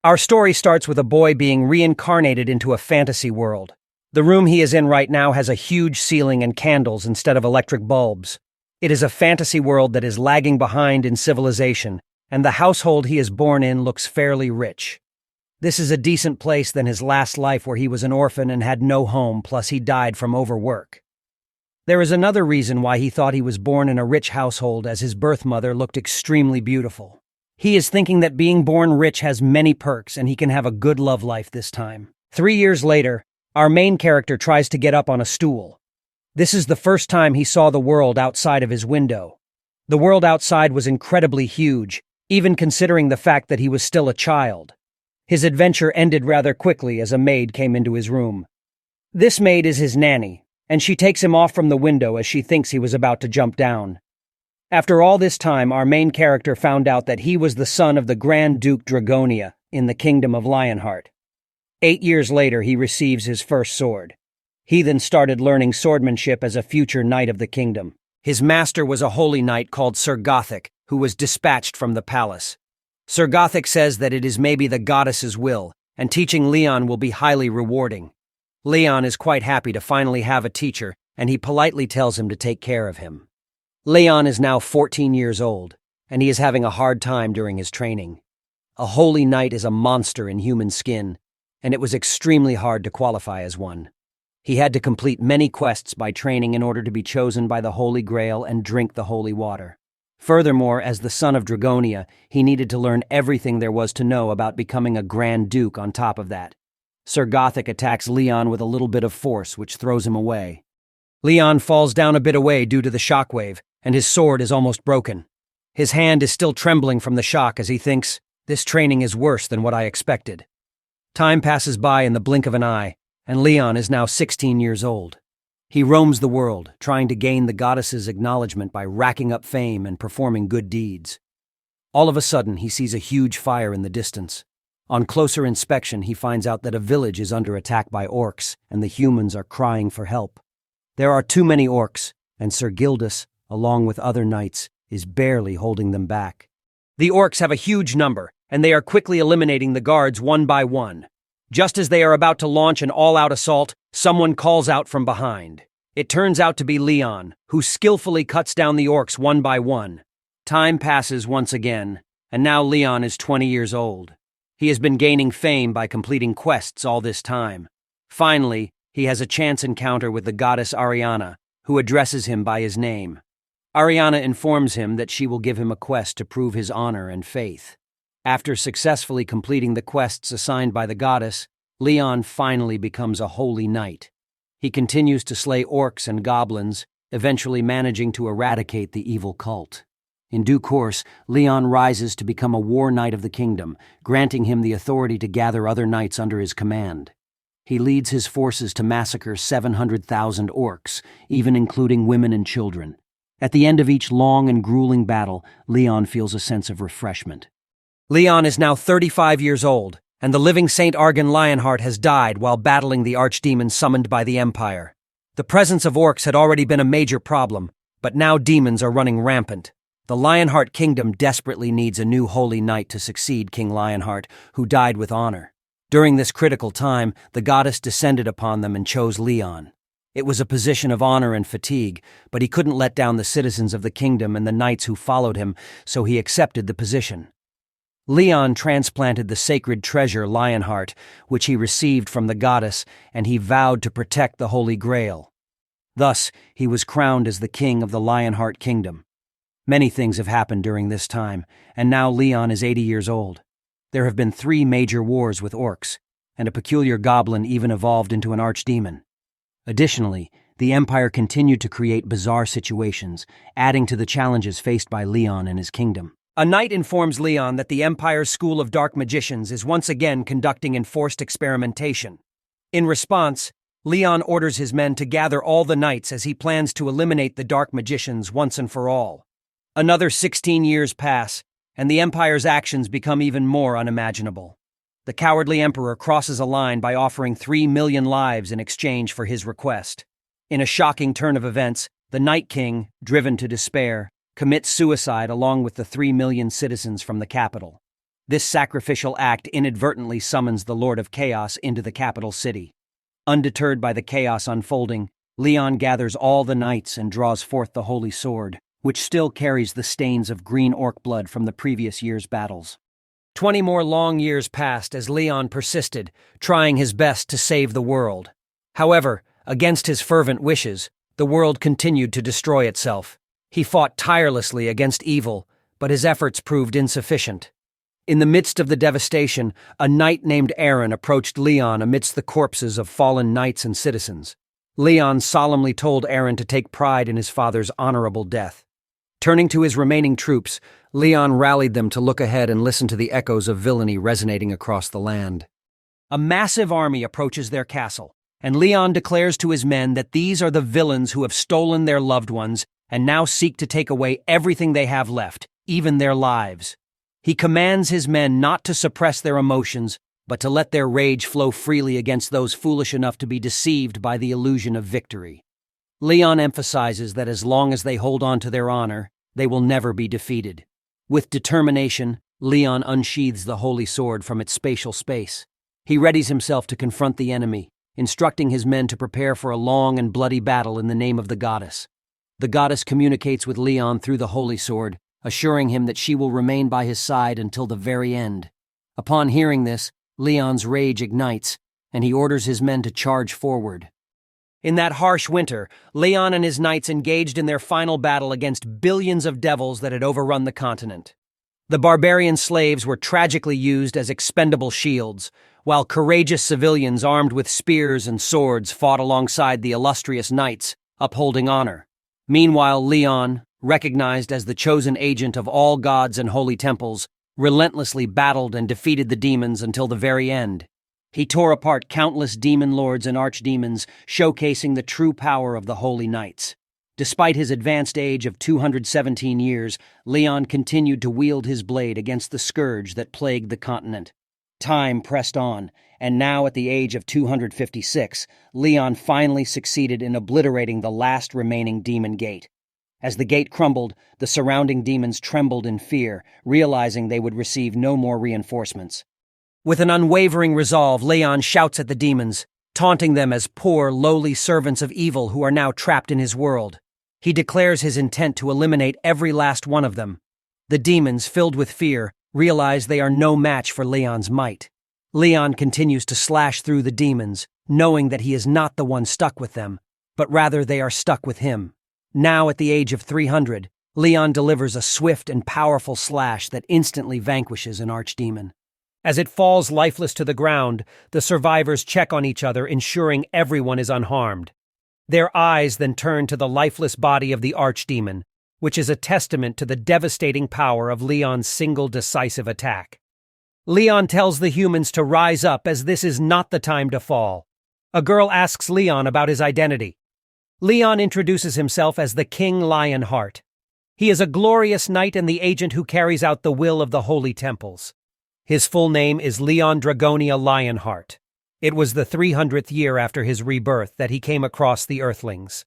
Our story starts with a boy being reincarnated into a fantasy world. The room he is in right now has a huge ceiling and candles instead of electric bulbs. It is a fantasy world that is lagging behind in civilization, and the household he is born in looks fairly rich. This is a decent place than his last life where he was an orphan and had no home, plus he died from overwork. There is another reason why he thought he was born in a rich household, as his birth mother looked extremely beautiful. He is thinking that being born rich has many perks and he can have a good love life this time. 3 years later, our main character tries to get up on a stool. This is the first time he saw the world outside of his window. The world outside was incredibly huge, even considering the fact that he was still a child. His adventure ended rather quickly as a maid came into his room. This maid is his nanny, and she takes him off from the window as she thinks he was about to jump down. After all this time, our main character found out that he was the son of the Grand Duke Dragonia in the Kingdom of Lionheart. 8 years later, he receives his first sword. He then started learning swordsmanship as a future knight of the kingdom. His master was a holy knight called Sir Gothic, who was dispatched from the palace. Sir Gothic says that it is maybe the goddess's will, and teaching Leon will be highly rewarding. Leon is quite happy to finally have a teacher, and he politely tells him to take care of him. Leon is now 14 years old, and he is having a hard time during his training. A holy knight is a monster in human skin, and it was extremely hard to qualify as one. He had to complete many quests by training in order to be chosen by the Holy Grail and drink the holy water. Furthermore, as the son of Dragonia, he needed to learn everything there was to know about becoming a Grand Duke on top of that. Sir Gothic attacks Leon with a little bit of force, which throws him away. Leon falls down a bit away due to the shockwave, and his sword is almost broken. His hand is still trembling from the shock as he thinks, "This training is worse than what I expected." Time passes by in the blink of an eye, and Leon is now 16 years old. He roams the world, trying to gain the goddess's acknowledgement by racking up fame and performing good deeds. All of a sudden, he sees a huge fire in the distance. On closer inspection, he finds out that a village is under attack by orcs, and the humans are crying for help. There are too many orcs, and Sir Gildas, along with other knights, is barely holding them back. The orcs have a huge number, and they are quickly eliminating the guards one by one. Just as they are about to launch an all-out assault, someone calls out from behind. It turns out to be Leon, who skillfully cuts down the orcs one by one. Time passes once again, and now Leon is 20 years old. He has been gaining fame by completing quests all this time. Finally, he has a chance encounter with the goddess Ariana, who addresses him by his name. Ariana informs him that she will give him a quest to prove his honor and faith. After successfully completing the quests assigned by the goddess, Leon finally becomes a holy knight. He continues to slay orcs and goblins, eventually managing to eradicate the evil cult. In due course, Leon rises to become a war knight of the kingdom, granting him the authority to gather other knights under his command. He leads his forces to massacre 700,000 orcs, even including women and children. At the end of each long and grueling battle, Leon feels a sense of refreshment. Leon is now 35 years old, and the living Saint Argon Lionheart has died while battling the archdemon summoned by the Empire. The presence of orcs had already been a major problem, but now demons are running rampant. The Lionheart Kingdom desperately needs a new holy knight to succeed King Lionheart, who died with honor. During this critical time, the goddess descended upon them and chose Leon. It was a position of honor and fatigue, but he couldn't let down the citizens of the kingdom and the knights who followed him, so he accepted the position. Leon transplanted the sacred treasure Lionheart, which he received from the goddess, and he vowed to protect the Holy Grail. Thus, he was crowned as the king of the Lionheart Kingdom. Many things have happened during this time, and now Leon is 80 years old. There have been 3 major wars with orcs, and a peculiar goblin even evolved into an archdemon. Additionally, the Empire continued to create bizarre situations, adding to the challenges faced by Leon and his kingdom. A knight informs Leon that the Empire's School of Dark Magicians is once again conducting enforced experimentation. In response, Leon orders his men to gather all the knights as he plans to eliminate the Dark Magicians once and for all. Another 16 years pass, and the Empire's actions become even more unimaginable. The cowardly emperor crosses a line by offering 3 million lives in exchange for his request. In a shocking turn of events, the Night King, driven to despair, commits suicide along with the 3 million citizens from the capital. This sacrificial act inadvertently summons the Lord of Chaos into the capital city. Undeterred by the chaos unfolding, Leon gathers all the knights and draws forth the holy sword, which still carries the stains of green orc blood from the previous year's battles. 20 more long years passed as Leon persisted, trying his best to save the world. However, against his fervent wishes, the world continued to destroy itself. He fought tirelessly against evil, but his efforts proved insufficient. In the midst of the devastation, a knight named Aaron approached Leon amidst the corpses of fallen knights and citizens. Leon solemnly told Aaron to take pride in his father's honorable death. Turning to his remaining troops, Leon rallied them to look ahead and listen to the echoes of villainy resonating across the land. A massive army approaches their castle, and Leon declares to his men that these are the villains who have stolen their loved ones and now seek to take away everything they have left, even their lives. He commands his men not to suppress their emotions, but to let their rage flow freely against those foolish enough to be deceived by the illusion of victory. Leon emphasizes that as long as they hold on to their honor, they will never be defeated. With determination, Leon unsheathes the holy sword from its spatial space. He readies himself to confront the enemy, instructing his men to prepare for a long and bloody battle in the name of the goddess. The goddess communicates with Leon through the holy sword, assuring him that she will remain by his side until the very end. Upon hearing this, Leon's rage ignites, and he orders his men to charge forward. In that harsh winter, Leon and his knights engaged in their final battle against billions of devils that had overrun the continent. The barbarian slaves were tragically used as expendable shields, while courageous civilians armed with spears and swords fought alongside the illustrious knights, upholding honor. Meanwhile, Leon, recognized as the chosen agent of all gods and holy temples, relentlessly battled and defeated the demons until the very end. He tore apart countless demon lords and archdemons, showcasing the true power of the holy knights. Despite his advanced age of 217 years, Leon continued to wield his blade against the scourge that plagued the continent. Time pressed on, and now at the age of 256, Leon finally succeeded in obliterating the last remaining demon gate. As the gate crumbled, the surrounding demons trembled in fear, realizing they would receive no more reinforcements. With an unwavering resolve, Leon shouts at the demons, taunting them as poor, lowly servants of evil who are now trapped in his world. He declares his intent to eliminate every last one of them. The demons, filled with fear, realize they are no match for Leon's might. Leon continues to slash through the demons, knowing that he is not the one stuck with them, but rather they are stuck with him. Now at the age of 300, Leon delivers a swift and powerful slash that instantly vanquishes an archdemon. As it falls lifeless to the ground, the survivors check on each other, ensuring everyone is unharmed. Their eyes then turn to the lifeless body of the archdemon, which is a testament to the devastating power of Leon's single decisive attack. Leon tells the humans to rise up as this is not the time to fall. A girl asks Leon about his identity. Leon introduces himself as the King Lionheart. He is a glorious knight and the agent who carries out the will of the holy temples. His full name is Leon Dragonia Lionheart. It was the 300th year after his rebirth that he came across the Earthlings.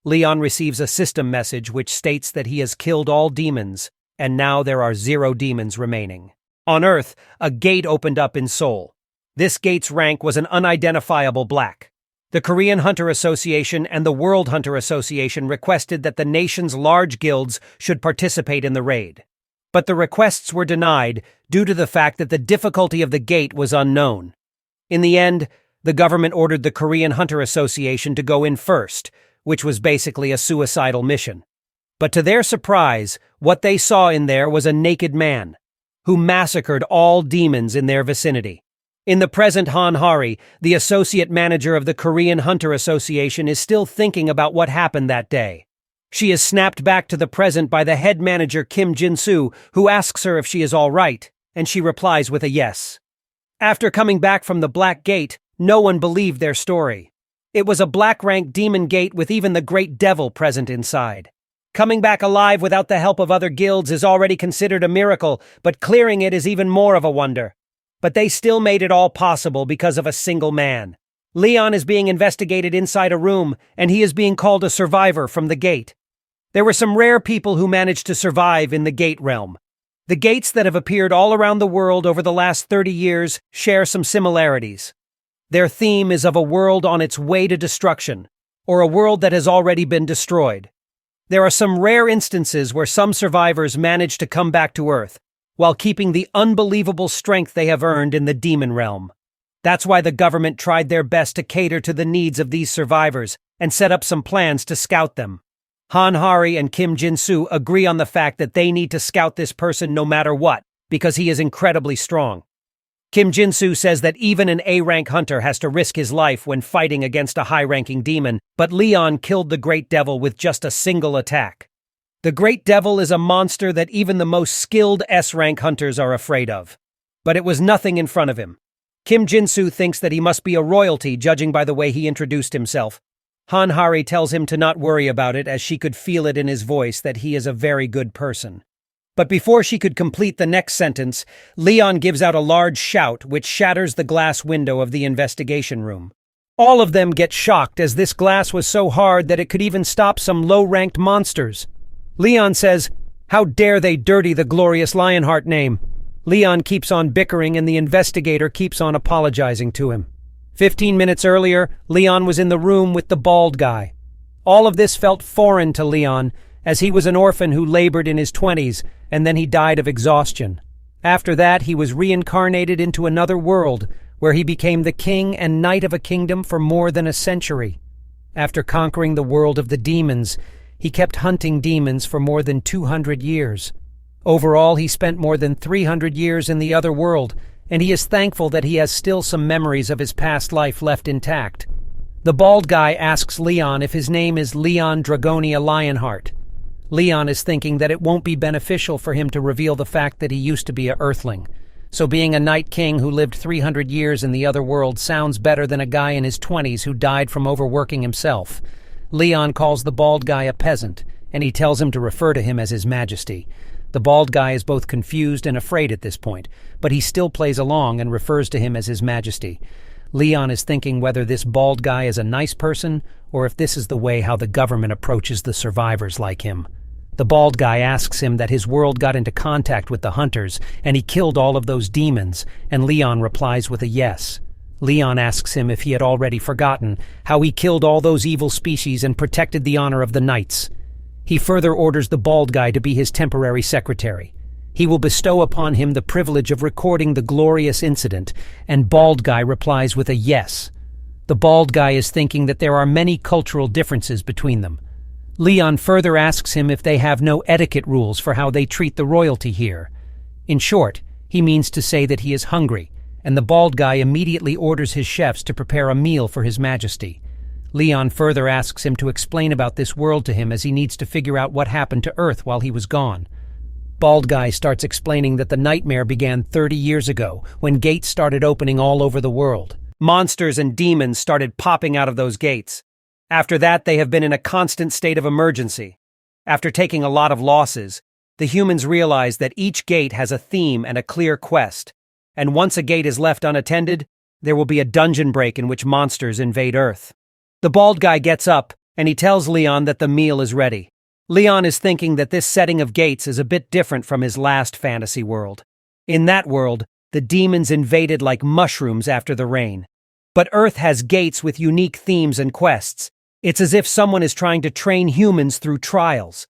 Leon receives a system message which states that he has killed all demons, and now there are 0 demons remaining. On Earth, a gate opened up in Seoul. This gate's rank was an unidentifiable black. The Korean Hunter Association and the World Hunter Association requested that the nation's large guilds should participate in the raid. But the requests were denied due to the fact that the difficulty of the gate was unknown. In the end, the government ordered the Korean Hunter Association to go in first, which was basically a suicidal mission. But to their surprise, what they saw in there was a naked man, who massacred all demons in their vicinity. In the present, Han Hari, the associate manager of the Korean Hunter Association, is still thinking about what happened that day. She is snapped back to the present by the head manager Kim Jin-soo, who asks her if she is all right, and she replies with a yes. After coming back from the Black Gate, no one believed their story. It was a black-rank demon gate with even the Great Devil present inside. Coming back alive without the help of other guilds is already considered a miracle, but clearing it is even more of a wonder. But they still made it all possible because of a single man. Leon is being investigated inside a room, and he is being called a survivor from the gate. There were some rare people who managed to survive in the gate realm. The gates that have appeared all around the world over the last 30 years share some similarities. Their theme is of a world on its way to destruction, or a world that has already been destroyed. There are some rare instances where some survivors manage to come back to Earth, while keeping the unbelievable strength they have earned in the demon realm. That's why the government tried their best to cater to the needs of these survivors and set up some plans to scout them. Han Hari and Kim Jin-soo agree on the fact that they need to scout this person no matter what, because he is incredibly strong. Kim Jin-soo says that even an A-rank hunter has to risk his life when fighting against a high-ranking demon, but Leon killed the Great Devil with just a single attack. The Great Devil is a monster that even the most skilled S-rank hunters are afraid of. But it was nothing in front of him. Kim Jin-soo thinks that he must be a royalty judging by the way he introduced himself. Han Hari tells him to not worry about it as she could feel it in his voice that he is a very good person. But before she could complete the next sentence, Leon gives out a large shout which shatters the glass window of the investigation room. All of them get shocked as this glass was so hard that it could even stop some low-ranked monsters. Leon says, "How dare they dirty the glorious Lionheart name?" Leon keeps on bickering and the investigator keeps on apologizing to him. 15 minutes earlier, Leon was in the room with the bald guy. All of this felt foreign to Leon, as he was an orphan who labored in his 20s, and then he died of exhaustion. After that, he was reincarnated into another world, where he became the king and knight of a kingdom for more than a century. After conquering the world of the demons, he kept hunting demons for more than 200 years. Overall, he spent more than 300 years in the other world, and he is thankful that he has still some memories of his past life left intact. The bald guy asks Leon if his name is Leon Dragonia Lionheart. Leon is thinking that it won't be beneficial for him to reveal the fact that he used to be a Earthling. So being a Night King who lived 300 years in the other world sounds better than a guy in his 20s who died from overworking himself. Leon calls the bald guy a peasant, and he tells him to refer to him as His Majesty. The bald guy is both confused and afraid at this point, but he still plays along and refers to him as His Majesty. Leon is thinking whether this bald guy is a nice person, or if this is the way how the government approaches the survivors like him. The bald guy asks him that his world got into contact with the hunters, and he killed all of those demons, and Leon replies with a yes. Leon asks him if he had already forgotten how he killed all those evil species and protected the honor of the knights. He further orders the bald guy to be his temporary secretary. He will bestow upon him the privilege of recording the glorious incident, and bald guy replies with a yes. The bald guy is thinking that there are many cultural differences between them. Leon further asks him if they have no etiquette rules for how they treat the royalty here. In short, he means to say that he is hungry, and the bald guy immediately orders his chefs to prepare a meal for His Majesty. Leon further asks him to explain about this world to him as he needs to figure out what happened to Earth while he was gone. Bald guy starts explaining that the nightmare began 30 years ago, when gates started opening all over the world. Monsters and demons started popping out of those gates. After that, they have been in a constant state of emergency. After taking a lot of losses, the humans realize that each gate has a theme and a clear quest, and once a gate is left unattended, there will be a dungeon break in which monsters invade Earth. The bald guy gets up, and he tells Leon that the meal is ready. Leon is thinking that this setting of gates is a bit different from his last fantasy world. In that world, the demons invaded like mushrooms after the rain. But Earth has gates with unique themes and quests. It's as if someone is trying to train humans through trials.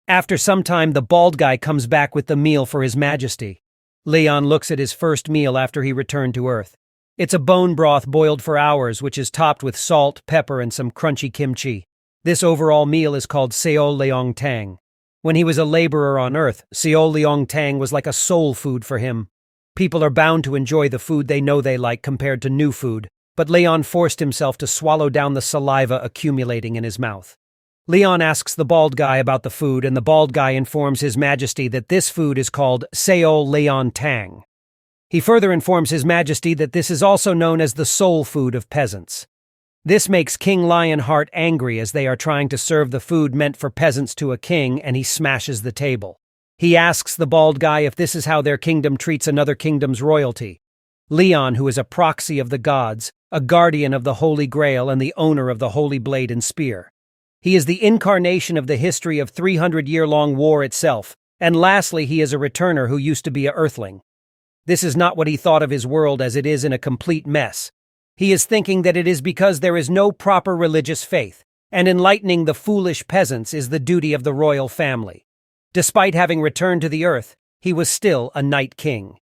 After some time, the bald guy comes back with the meal for His Majesty. Leon looks at his first meal after he returned to Earth. It's a bone broth boiled for hours, which is topped with salt, pepper, and some crunchy kimchi. This overall meal is called Seo Leong Tang. When he was a laborer on Earth, Seo Leong Tang was like a soul food for him. People are bound to enjoy the food they know they like compared to new food, but Leon forced himself to swallow down the saliva accumulating in his mouth. Leon asks the bald guy about the food, and the bald guy informs His Majesty that this food is called Seo Leong Tang. He further informs His Majesty that this is also known as the soul food of peasants. This makes King Lionheart angry as they are trying to serve the food meant for peasants to a king, and he smashes the table. He asks the bald guy if this is how their kingdom treats another kingdom's royalty. Leon, who is a proxy of the gods, a guardian of the Holy Grail and the owner of the Holy Blade and Spear. He is the incarnation of the history of 300-year-long war itself, And lastly, he is a returner who used to be a earthling. This is not what he thought of his world, as it is in a complete mess. He is thinking that it is because there is no proper religious faith, and enlightening the foolish peasants is the duty of the royal family. Despite having returned to the earth, he was still a night king.